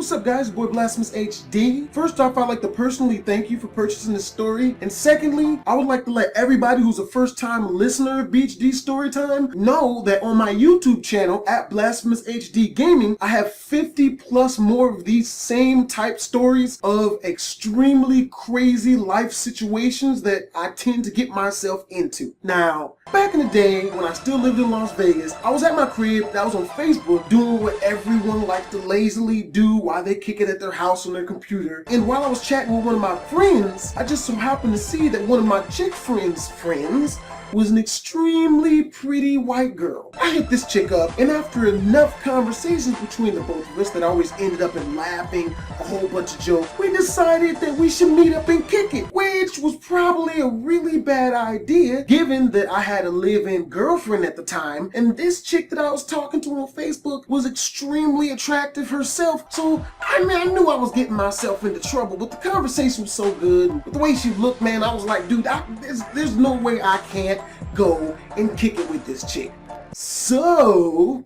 What's up guys, boy BlastphamousHD. First off, I'd like to personally thank you for purchasing this story. And secondly, I would like to let everybody who's a first time listener of BHD Storytime know that on my YouTube channel at BlastphamousHD Gaming, I have 50 plus more of these same type stories of extremely crazy life situations that I tend to get myself into. Now, back in the day when I still lived in Las Vegas, I was at my crib and I was on Facebook doing what everyone likes to lazily do while they kick it at their house on their computer. And while I was chatting with one of my friends, I just so happened to see that one of my chick friends' friends was an extremely pretty white girl. I hit this chick up, and after enough conversations between the both of us that always ended up in laughing, a whole bunch of jokes, we decided that we should meet up and kick it, which was probably a really bad idea given that I had a live-in girlfriend at the time, and this chick that I was talking to on Facebook was extremely attractive herself. So I knew I was getting myself into trouble, but the conversation was so good. But the way she looked, man, I was like, dude, there's no way I can't go and kick it with this chick. So,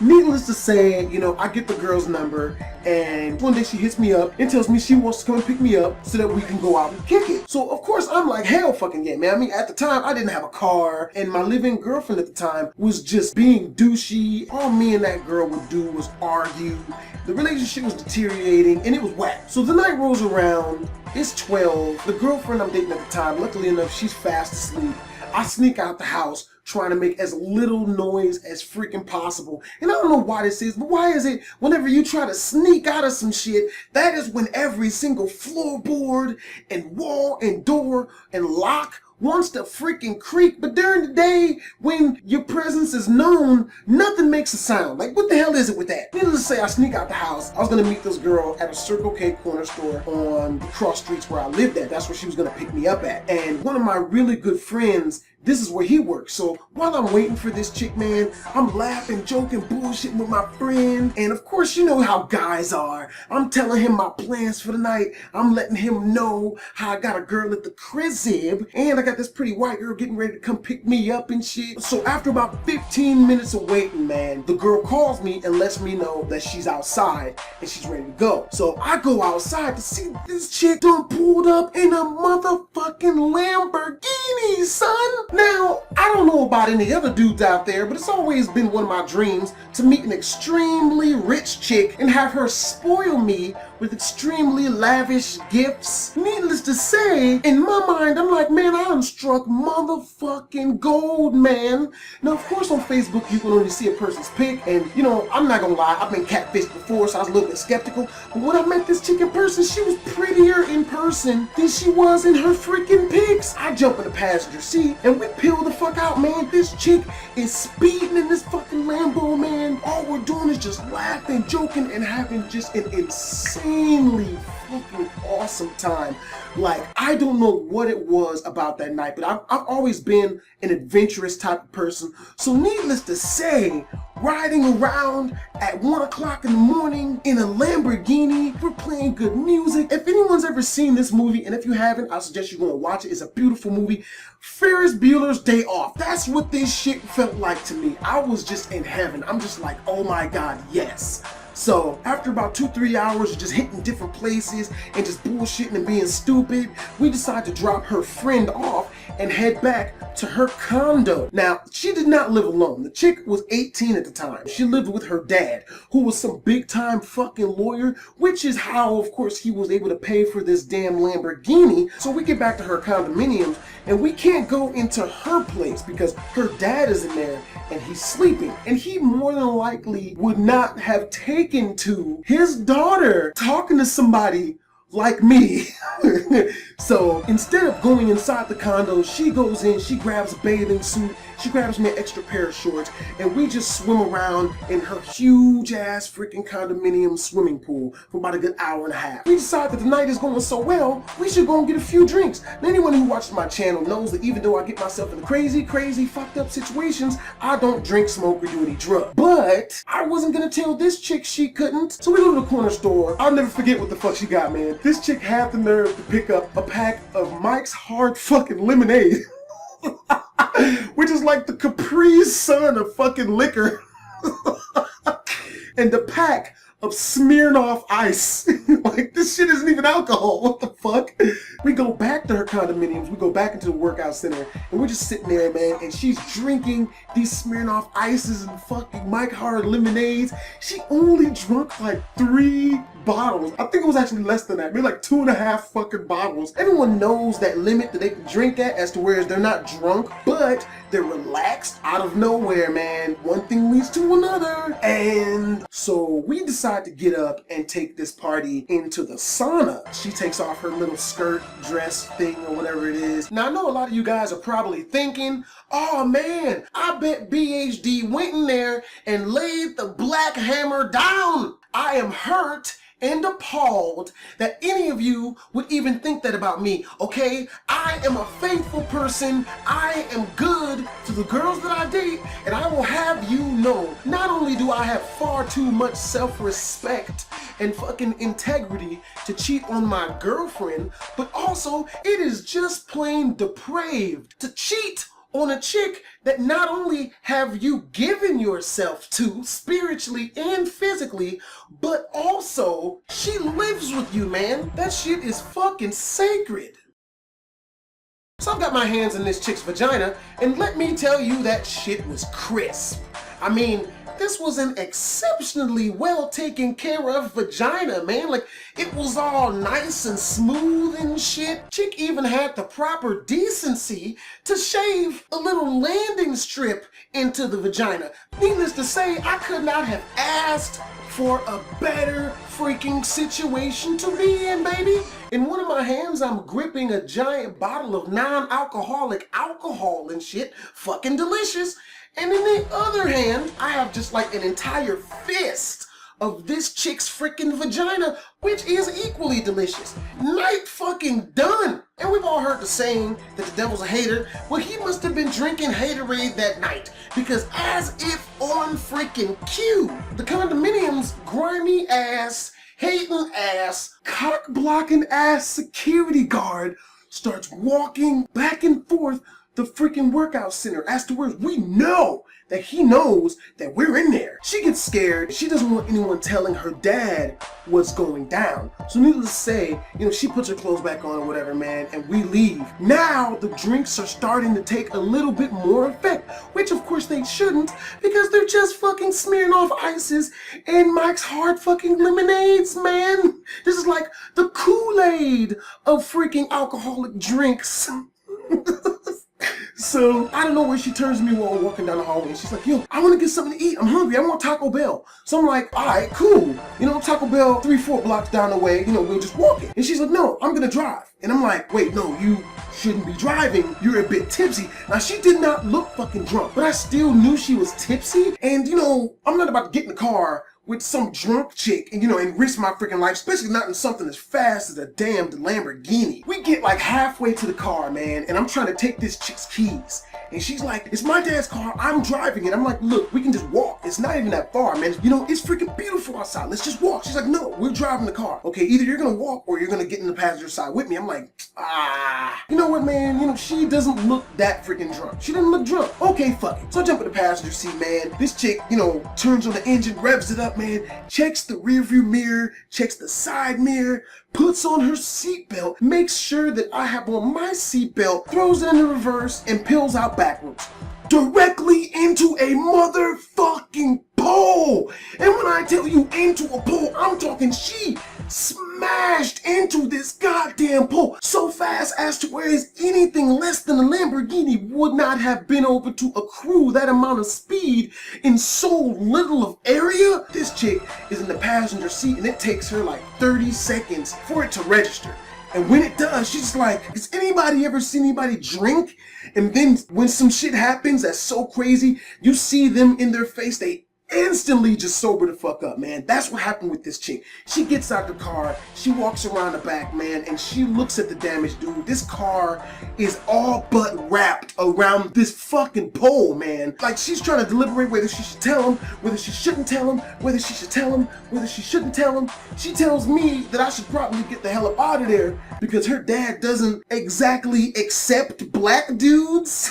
needless to say, I get the girl's number, and one day she hits me up and tells me she wants to come and pick me up so that we can go out and kick it. So, of course, I'm like, hell fucking yeah, man. I mean, at the time, I didn't have a car, and my living girlfriend at the time was just being douchey. All me and that girl would do was argue. The relationship was deteriorating, and it was whack. So the night rolls around, it's 12. The girlfriend I'm dating at the time, luckily enough, she's fast asleep. I sneak out the house trying to make as little noise as freaking possible. And I don't know why this is, but why is it whenever you try to sneak out of some shit, that is when every single floorboard and wall and door and lock wants to freaking creak? But during the day, when your presence is known, nothing makes a sound. Like, what the hell is it with that? Needless to say, I sneak out the house. I was gonna meet this girl at a Circle K corner store on the cross streets where I lived at. That's where she was gonna pick me up at. And one of my really good friends, this is where he works. So while I'm waiting for this chick, man, I'm laughing, joking, bullshitting with my friend. And of course, you know how guys are. I'm telling him my plans for the night. I'm letting him know how I got a girl at the crib, and I got this pretty white girl getting ready to come pick me up and shit. So after about 15 minutes of waiting, man, the girl calls me and lets me know that she's outside and she's ready to go. So I go outside to see this chick done pulled up in a motherfucking Lamborghini, son. Now, I don't know about any other dudes out there, but it's always been one of my dreams to meet an extremely rich chick and have her spoil me with extremely lavish gifts. Needless to say, in my mind, I'm like, man, I'm struck motherfucking gold, man. Now, of course, on Facebook, you can only see a person's pic, and, I'm not gonna lie, I've been catfished before, so I was a little bit skeptical. But when I met this chick in person, she was prettier in person than she was in her freaking pics. I jump in the passenger seat, and we peel the fuck out, man. This chick is speeding in this fucking Lambo, man. All we're doing is just laughing, joking, and having just an insanely fucking awesome time. Like, I don't know what it was about that night, but I've always been an adventurous type of person. So needless to say, riding around at 1 o'clock in the morning in a Lamborghini, we're playing good music. If anyone's ever seen this movie, and if you haven't, I suggest you go and watch it. It's a beautiful movie. Ferris Bueller's Day Off. That's what this shit felt like to me. I was just in heaven. I'm just like, oh my God, yes. So after about 2-3 hours of just hitting different places and just bullshitting and being stupid, we decided to drop her friend off and head back to her condo. Now, she did not live alone. The chick was 18 at the time. She lived with her dad, who was some big time fucking lawyer, which is how, of course, he was able to pay for this damn Lamborghini. So we get back to her condominium, and we can't go into her place because her dad is in there and he's sleeping. And he more than likely would not have taken to his daughter talking to somebody like me. So instead of going inside the condo, she goes in, she grabs a bathing suit, she grabs me an extra pair of shorts, and we just swim around in her huge ass freaking condominium swimming pool for about a good hour and a half. We decide that the night is going so well, we should go and get a few drinks. Now, anyone who watches my channel knows that even though I get myself in crazy, fucked up situations, I don't drink, smoke, or do any drug. But I wasn't gonna tell this chick she couldn't. So we go to the corner store. I'll never forget what the fuck she got, man. This chick had the nerve to pick up a pack of Mike's Hard fucking lemonade. Which is like the Capri Sun of fucking liquor. And the pack of Smirnoff Ice. Like, this shit isn't even alcohol. What the fuck? We go back to her condominiums. We go back into the workout center, and we're just sitting there, man, and she's drinking these Smirnoff Ices and fucking Mike Hard lemonades. She only drunk like 3 bottles. I think it was actually less than that, maybe like 2.5 fucking bottles. Everyone knows that limit that they can drink at, as to whereas they're not drunk, but they're relaxed out of nowhere, man. One thing leads to another. And so we decide to get up and take this party into the sauna. She takes off her little skirt, dress thing, or whatever it is. Now, I know a lot of you guys are probably thinking, oh man, I bet BHD went in there and laid the black hammer down. I am hurt and appalled that any of you would even think that about me, okay? I am a faithful person. I am good to the girls that I date, and I will have you know, not only do I have far too much self-respect and fucking integrity to cheat on my girlfriend, but also it is just plain depraved to cheat on a chick that not only have you given yourself to spiritually and physically, but also she lives with you, man. That shit is fucking sacred. So I've got my hands in this chick's vagina, and let me tell you, that shit was crisp. I mean, this was an exceptionally well taken care of vagina, man. Like, it was all nice and smooth and shit. Chick even had the proper decency to shave a little landing strip into the vagina. Needless to say, I could not have asked for a better freaking situation to be in, baby. In one of my hands, I'm gripping a giant bottle of non-alcoholic alcohol and shit. Fucking delicious. And in the other hand, I have just like an entire fist of this chick's freaking vagina, which is equally delicious. Night fucking done. And we've all heard the saying that the devil's a hater. Well, he must have been drinking haterade that night, because as if on freaking cue, the condominium's grimy ass, hating ass, cock blocking ass security guard starts walking back and forth the freaking workout center, as to where we know that he knows that we're in there. She gets scared. She doesn't want anyone telling her dad what's going down. So needless to say, she puts her clothes back on or whatever, man, and we leave. Now the drinks are starting to take a little bit more effect, which of course they shouldn't, because they're just fucking Smirnoff Ices and Mike's Hard fucking lemonades, man. This is like the Kool-Aid of freaking alcoholic drinks. So, I don't know where she turns to me while we're walking down the hallway. She's like, yo, I want to get something to eat. I'm hungry. I want Taco Bell. So I'm like, all right, cool. Taco Bell 3-4 blocks down the way. We'll just walk it. And she's like, no, I'm going to drive. And I'm like, wait, no, you shouldn't be driving. You're a bit tipsy. Now, she did not look fucking drunk, but I still knew she was tipsy. And, I'm not about to get in the car with some drunk chick and risk my freaking life, especially not in something as fast as a damned Lamborghini. We get like halfway to the car, man, and I'm trying to take this chick's keys. And she's like, it's my dad's car, I'm driving it. I'm like, look, we can just walk. It's not even that far, man. It's freaking beautiful outside. Let's just walk. She's like, no, we're driving the car. Okay, either you're gonna walk or you're gonna get in the passenger side with me. I'm like, you know what, man? She doesn't look that freaking drunk. She doesn't look drunk. Okay, fuck it. So I jump in the passenger seat, man. This chick, turns on the engine, revs it up, man, checks the rearview mirror, checks the side mirror, puts on her seatbelt, makes sure that I have on my seatbelt, throws it in the reverse, and peels out backwards. Directly into a motherfucking pole! And when I tell you into a pole, I'm talking she smashed into this goddamn pole so fast as to whereas anything less than a Lamborghini would not have been able to accrue that amount of speed in so little of area. This chick is in the passenger seat and it takes her like 30 seconds for it to register. And when it does, she's like, has anybody ever seen anybody drink? And then when some shit happens that's so crazy, you see them in their face, they instantly just sober the fuck up, man. That's what happened with this chick. She gets out the car, she walks around the back, man, and she looks at the damage, dude. This car is all but wrapped around this fucking pole, man. Like, she's trying to deliberate whether she should tell him, whether she shouldn't tell him, whether she should tell him, whether she shouldn't tell him. She tells me that I should probably get the hell up out of there because her dad doesn't exactly accept black dudes.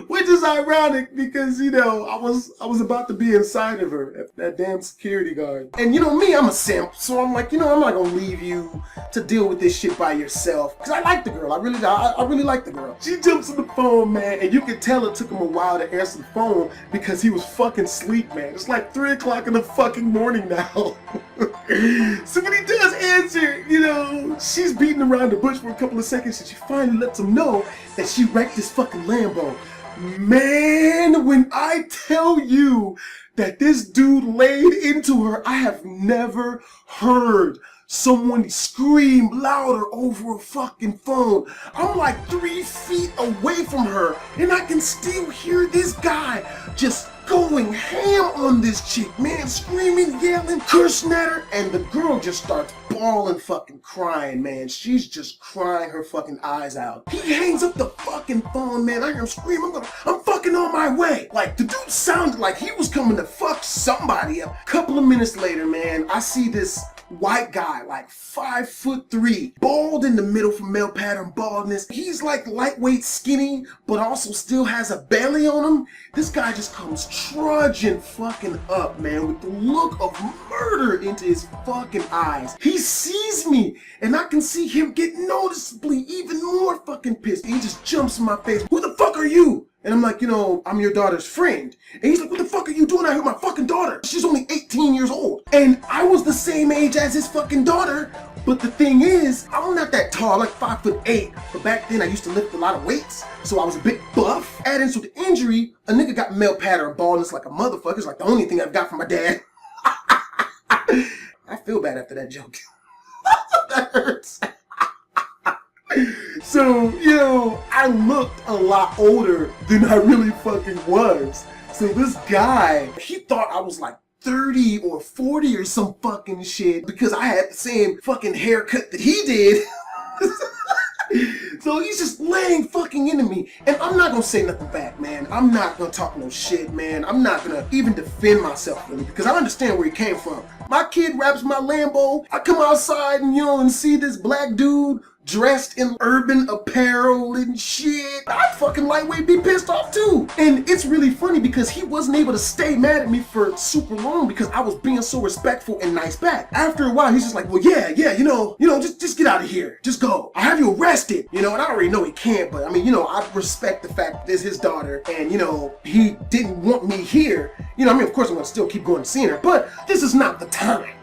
Which just ironic because, you know, I was about to be inside of her, that damn security guard. And you know me, I'm a simp, so I'm like, you know, I'm not gonna leave you to deal with this shit by yourself. Cause I like the girl, I really like the girl. She jumps on the phone, man, and you can tell it took him a while to answer the phone because he was fucking asleep, man. It's like 3 o'clock in the fucking morning now. So when he does answer, you know, she's beating around the bush for a couple of seconds and she finally lets him know that she wrecked his fucking Lambo. Man, when I tell you that this dude laid into her, I have never heard someone scream louder over a fucking phone. I'm like 3 feet away from her and I can still hear this guy just going ham on this chick, man, screaming, yelling, cursing at her, and the girl just starts bawling, fucking crying, man. She's just crying her fucking eyes out. He hangs up the fucking phone, man. I hear him scream, I'm fucking on my way. Like, the dude sounded like he was coming to fuck somebody up. Couple of minutes later, man, I see this white guy, like 5'3", bald in the middle from male pattern baldness. He's like lightweight skinny, but also still has a belly on him. This guy just comes trudging fucking up, man, with the look of murder into his fucking eyes. He sees me, and I can see him get noticeably even more fucking pissed. He just jumps in my face. Who the fuck are you? And I'm like, you know, I'm your daughter's friend. And he's like, what the fuck are you doing out here with my fucking daughter? She's only 18 years old. And I was the same age as his fucking daughter. But the thing is, I'm not that tall, like 5'8". But back then I used to lift a lot of weights. So I was a bit buff. Add into the injury, a nigga got male pattern baldness like a motherfucker. It's like the only thing I've got from my dad. I feel bad after that joke. That hurts. So, you know, I looked a lot older than I really fucking was. So this guy, he thought I was like 30 or 40 or some fucking shit because I had the same fucking haircut that he did. So he's just laying fucking into me. And I'm not gonna say nothing back, man. I'm not gonna talk no shit, man. I'm not gonna even defend myself really because I understand where he came from. My kid wraps my Lambo. I come outside and, you know, and see this black dude dressed in urban apparel and shit. I'd fucking lightweight be pissed off too. And it's really funny because he wasn't able to stay mad at me for super long because I was being so respectful and nice back. After a while, he's just like, well, yeah, you know, just get out of here. Just go. I have you arrested. You know, and I already know he can't, but I mean, you know, I respect the fact that this is his daughter and, you know, he didn't want me here. You know, I mean, of course I'm gonna still keep going to see her, but this is not the time.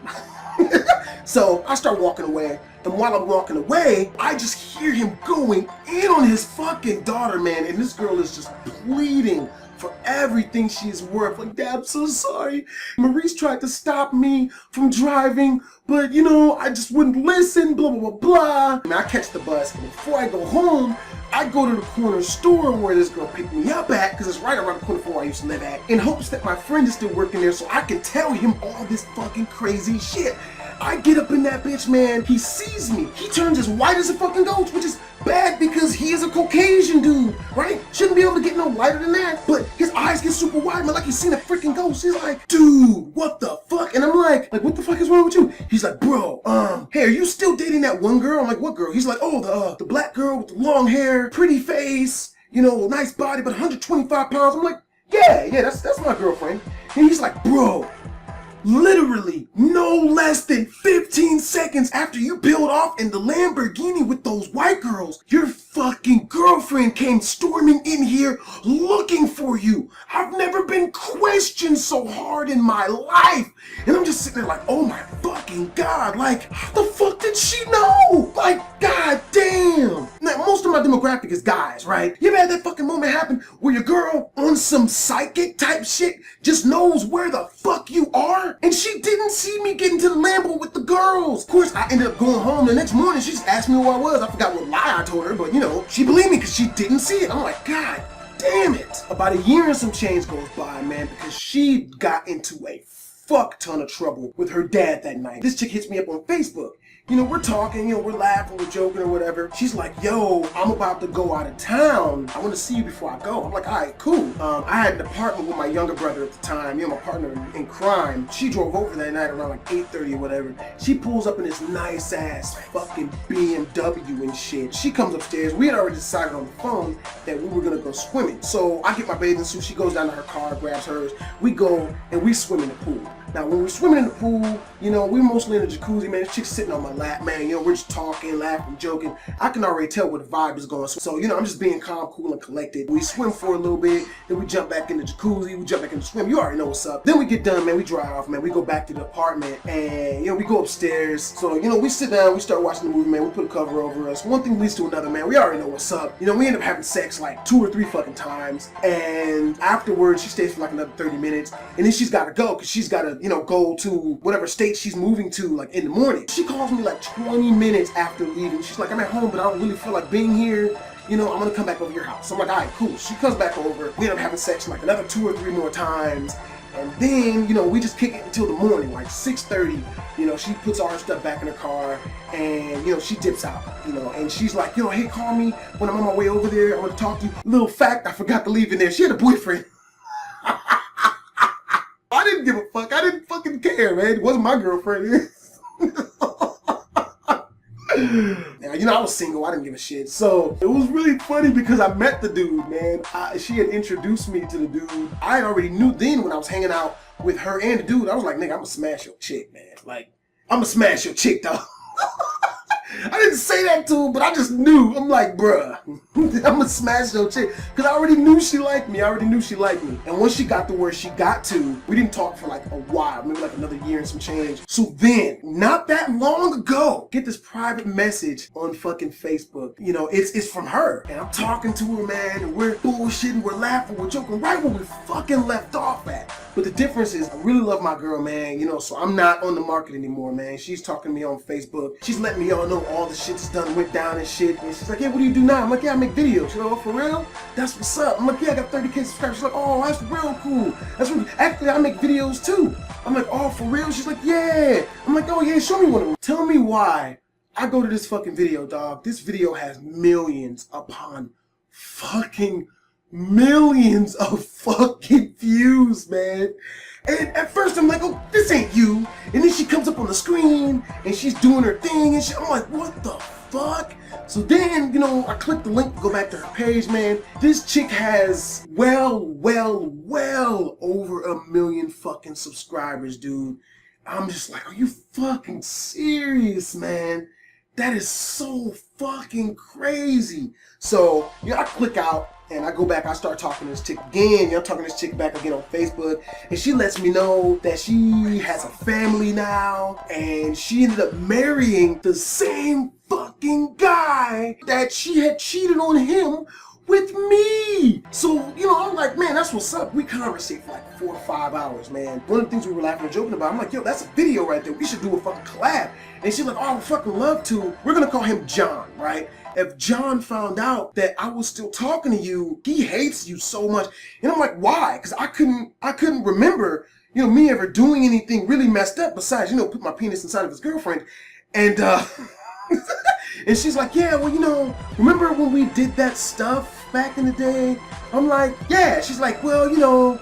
So I start walking away. And while I'm walking away, I just hear him going in on his fucking daughter, man. And this girl is just pleading for everything she's worth. Like, Dad, I'm so sorry. Maurice tried to stop me from driving, but, you know, I just wouldn't listen, blah, blah, blah, blah. And I catch the bus, and before I go home, I go to the corner store where this girl picked me up at, because it's right around the corner from where I used to live at, in hopes that my friend is still working there so I can tell him all this fucking crazy shit. I get up in that bitch, man. He sees me. He turns as white as a fucking ghost, which is bad because he is a Caucasian dude, right? Shouldn't be able to get no lighter than that. But his eyes get super wide, man, like he's seen a freaking ghost. He's like, dude, what the fuck? And I'm like, what the fuck is wrong with you? He's like, bro, hey, are you still dating that one girl? I'm like, what girl? He's like, oh, the black girl with the long hair, pretty face, you know, nice body, but 125 pounds. I'm like, yeah, that's my girlfriend. And he's like, bro, literally no less than 15 seconds after you peeled off in the Lamborghini with those white girls, your fucking girlfriend came storming in here looking for you. I've never been questioned so hard in my life. And I'm just sitting there like, oh my fucking God, like, how the fuck did she know? Like, God damn. Now, most of my demographic is guys, right? You ever had that fucking moment happen where your girl on some psychic type shit just knows where the fuck you are? And she didn't see me get into the Lambo with the girls. Of course, I ended up going home the next morning. She just asked me who I was. I forgot what lie I told her, but you know, she believed me because she didn't see it. I'm like, God damn it. About a year and some change goes by, man, because she got into a fuck ton of trouble with her dad that night. This chick hits me up on Facebook. You know, we're talking, you know, we're laughing, we're joking or whatever. She's like, yo, I'm about to go out of town. I want to see you before I go. I'm like, all right, cool. I had an apartment with my younger brother at the time, you know, my partner in crime. She drove over that night around like 8:30 or whatever. She pulls up in this nice ass fucking BMW and shit. She comes upstairs. We had already decided on the phone that we were gonna go swimming. So I get my bathing suit. She goes down to her car, grabs hers. We go and we swim in the pool. Now, when we're swimming in the pool, you know, we're mostly in the jacuzzi, man. This chick's sitting on my lap, man. You know, we're just talking, laughing, joking. I can already tell where the vibe is going. So, you know, I'm just being calm, cool, and collected. We swim for a little bit, then we jump back in the jacuzzi, we jump back in the swim. You already know what's up. Then we get done, man. We dry off, man. We go back to the apartment, and, you know, we go upstairs. So, you know, we sit down, we start watching the movie, man. We put a cover over us. One thing leads to another, man. We already know what's up. You know, we end up having sex like 2 or 3 fucking times. And afterwards, she stays for like another 30 minutes. And then she's got to go, because she's got to, you know, go to whatever state she's moving to, like in the morning. She calls me like 20 minutes after leaving. She's like, I'm at home, but I don't really feel like being here. You know, I'm gonna come back over your house. I'm like, all right, cool. She comes back over. We end up having sex like another 2 or 3 more times. And then, you know, we just kick it until the morning, like 6:30. You know, she puts all her stuff back in her car and, you know, she dips out, you know, and she's like, you know, hey, call me when I'm on my way over there. I want to talk to you. Little fact, I forgot to leave in there. She had a boyfriend. I didn't give a fuck. I didn't fucking care, man. It wasn't my girlfriend. Now, you know, I was single. I didn't give a shit. So it was really funny because I met the dude, man. She had introduced me to the dude. I already knew then when I was hanging out with her and the dude. I was like, nigga, I'm gonna smash your chick, man. Like, I'm gonna smash your chick, dog. I didn't say that to him, but I just knew. I'm like, bruh, I'm gonna smash your chick. Because I already knew she liked me. And once she got to where she got to, we didn't talk for like a while, maybe like another year and some change. So then, not that long ago, get this private message on fucking Facebook. You know, it's from her. And I'm talking to her, man, and we're bullshitting, we're laughing, we're joking right where we fucking left off at. But the difference is, I really love my girl, man, you know, so I'm not on the market anymore, man. She's talking to me on Facebook. She's letting me all know all the shit's done, went down and shit. And she's like, yeah, what do you do now? I'm like, yeah, I make videos. She's like, oh, for real? That's what's up. I'm like, yeah, I got 30K subscribers. She's like, oh, that's real cool. That's really, actually, I make videos too. I'm like, oh, for real? She's like, yeah. I'm like, oh, yeah, show me one of them. Tell me why I go to this fucking video, dog. This video has millions upon fucking millions of fucking views, man. And at first I'm like, oh, this ain't you. And then she comes up on the screen and she's doing her thing and I'm like, what the fuck? So then, you know, I click the link to go back to her page, man. This chick has well over 1 million fucking subscribers, dude. I'm just like, are you fucking serious, man? That is so fucking crazy. So, you know, I click out and I go back, I start talking to this chick again. You know, I'm talking to this chick back again on Facebook. And she lets me know that she has a family now. And she ended up marrying the same fucking guy that she had cheated on him with me. So, you know, I'm like, man, that's what's up. We conversate for like 4 to 5 hours, man. One of the things we were laughing and joking about, I'm like, yo, that's a video right there. We should do a fucking collab. And she's like, oh, I would fucking love to. We're gonna call him John, right? If John found out that I was still talking to you, he hates you so much. And I'm like, why? Because I couldn't remember, you know, me ever doing anything really messed up besides, you know, put my penis inside of his girlfriend. And and she's like, yeah, well, you know, remember when we did that stuff back in the day? I'm like, yeah. She's like, well, you know,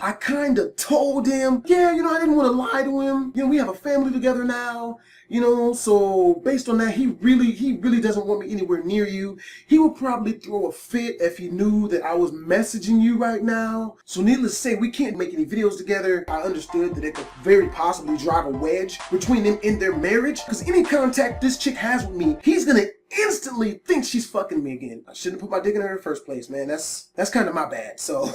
I kind of told him, yeah, you know, I didn't want to lie to him. You know, we have a family together now, you know, so based on that, he really doesn't want me anywhere near you. He would probably throw a fit if he knew that I was messaging you right now. So needless to say, we can't make any videos together. I understood that it could very possibly drive a wedge between them in their marriage, because any contact this chick has with me, he's gonna instantly think she's fucking me again. I shouldn't have put my dick in her in the first place, man. That's kind of my bad, so.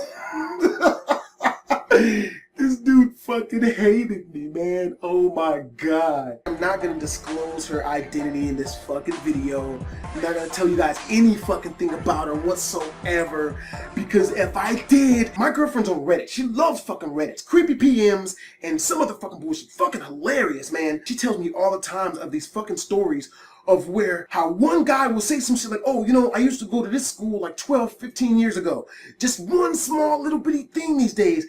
This dude fucking hated me, man. Oh my god. I'm not gonna disclose her identity in this fucking video. I'm not gonna tell you guys any fucking thing about her whatsoever. Because if I did, my girlfriend's on Reddit. She loves fucking Reddit. Creepy PMs and some other fucking bullshit. Fucking hilarious, man. She tells me all the times of these fucking stories of where how one guy will say some shit like, oh, you know, I used to go to this school like 12, 15 years ago. Just one small little bitty thing these days.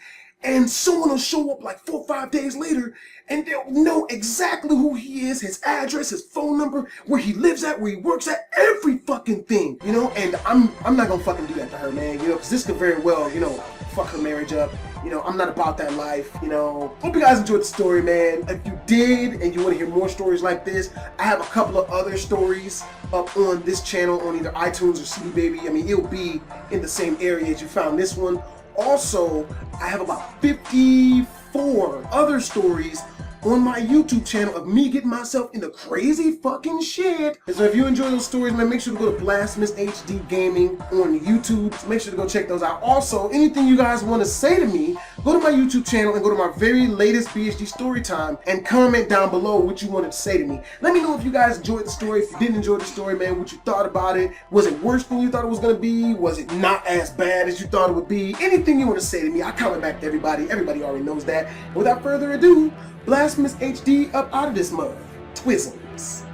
and someone will show up like 4 or 5 days later, and they'll know exactly who he is, his address, his phone number, where he lives at, where he works at, every fucking thing, you know. And I'm not gonna fucking do that to her, man, you know, because this could very well, you know, fuck her marriage up. You know, I'm not about that life, you know. Hope you guys enjoyed the story, man. If you did and you want to hear more stories like this, I have a couple of other stories up on this channel on either iTunes or CD Baby. I mean, it'll be in the same area as you found this one. Also, I have about 54 other stories on my YouTube channel of me getting myself into crazy fucking shit. And so if you enjoy those stories, man, make sure to go to BlastphamousHD Gaming on YouTube. So make sure to go check those out. Also, anything you guys want to say to me, go to my YouTube channel and go to my very latest BHD Storytime and comment down below what you wanted to say to me. Let me know if you guys enjoyed the story. If you didn't enjoy the story, man, what you thought about it. Was it worse than you thought it was going to be? Was it not as bad as you thought it would be? Anything you want to say to me, I comment back to everybody. Everybody already knows that. Without further ado, BlastphamousHD up out of this mug. Twisms.